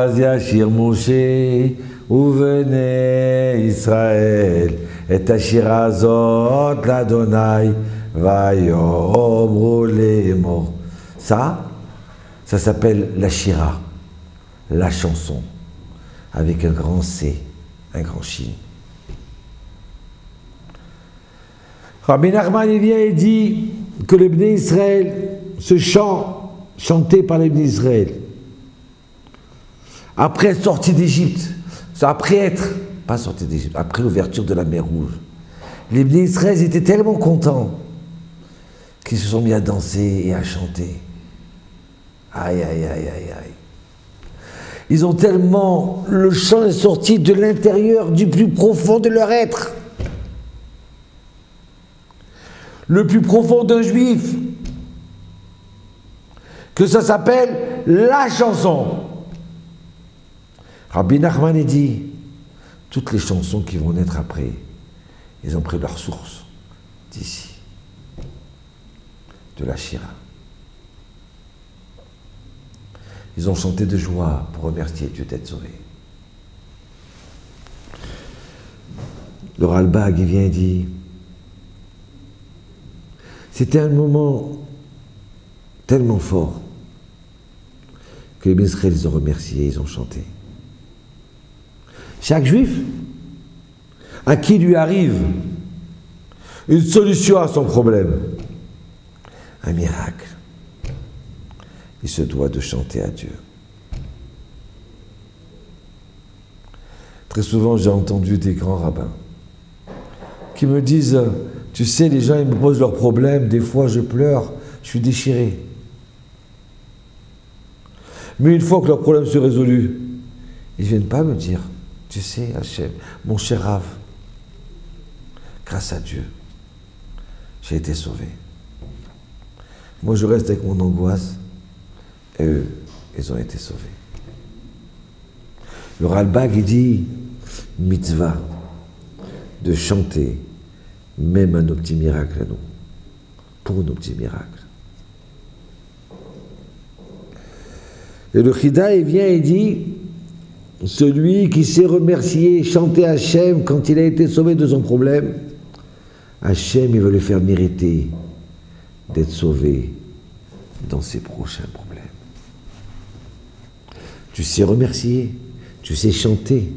אז ישיר משה ובני ישראל את השירה הזאת לאדוני ויאמרו לאמור. Ça s'appelle la shira, la chanson, avec un grand C, un grand Shin. Rabbi Nachman il vient et dit que les Bnei Israël, ce chant chanté par les Bnei Israël, après être sorti d'Égypte, pas sorti d'Égypte, après l'ouverture de la mer Rouge, les Bnei Israël étaient tellement contents qu'ils se sont mis à danser et à chanter. Aïe, aïe, aïe, aïe, aïe. Ils ont tellement, le chant est sorti de l'intérieur, du plus profond de leur être. Le plus profond d'un juif, que ça s'appelle la chanson. Rabbi Nachman dit, toutes les chansons qui vont naître après, ils ont pris leur source d'ici, de la Shira. Ils ont chanté de joie pour remercier Dieu d'être sauvé. Le Ralbag, il vient et dit, c'était un moment tellement fort que les Israéliens les ont remerciés, ils ont chanté. Chaque juif à qui lui arrive une solution à son problème, un miracle, il se doit de chanter à Dieu. Très souvent, j'ai entendu des grands rabbins qui me disent, tu sais, les gens ils me posent leurs problèmes, des fois je pleure, je suis déchiré. Mais une fois que leur problème se résolut, ils ne viennent pas me dire, tu sais, Hachem, mon cher Rav, grâce à Dieu, j'ai été sauvé. Moi, je reste avec mon angoisse, et eux, ils ont été sauvés. Le Ralbag, il dit, mitzvah, de chanter, même à nos petits miracles à nous, pour nos petits miracles. Et le Chida, il vient et dit, celui qui sait remercier, chanter Hachem quand il a été sauvé de son problème, Hachem, il va le faire mériter d'être sauvé dans ses prochains problèmes. Tu sais remercier, tu sais chanter,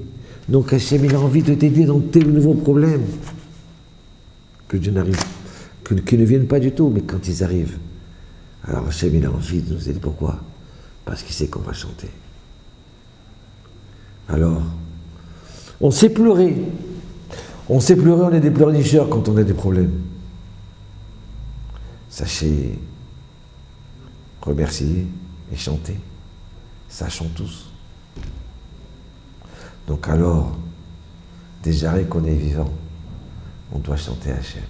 donc Hachem, il a envie de t'aider dans tes nouveaux problèmes. Que Dieu n'arrive, qu'ils ne viennent pas du tout, mais quand ils arrivent, alors Hachem, il a envie de nous aider. Pourquoi? Parce qu'il sait qu'on va chanter. Alors, on sait pleurer. On sait pleurer, on est des pleurnicheurs quand on a des problèmes. Sachez remercier et chanter. Sachons tous. Donc alors, déjà qu'on est vivant, on doit chanter Hachem.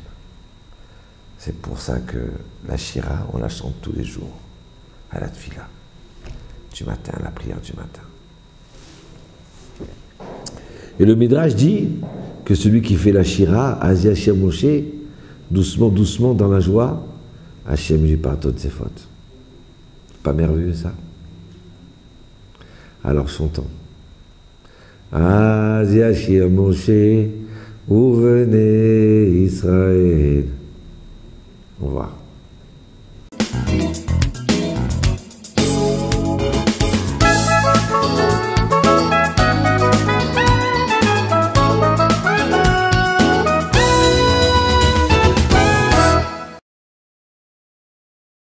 C'est pour ça que la Shira, on la chante tous les jours, à la Tfila, du matin, à la prière du matin. Et le Midrash dit que celui qui fait la Shira, Azi Hachem Moshe, doucement, doucement, dans la joie, Hachem lui pardonne ses fautes. Pas merveilleux ça? Alors chantons. Azi Hachem Moshe, où venez Israël. Au revoir.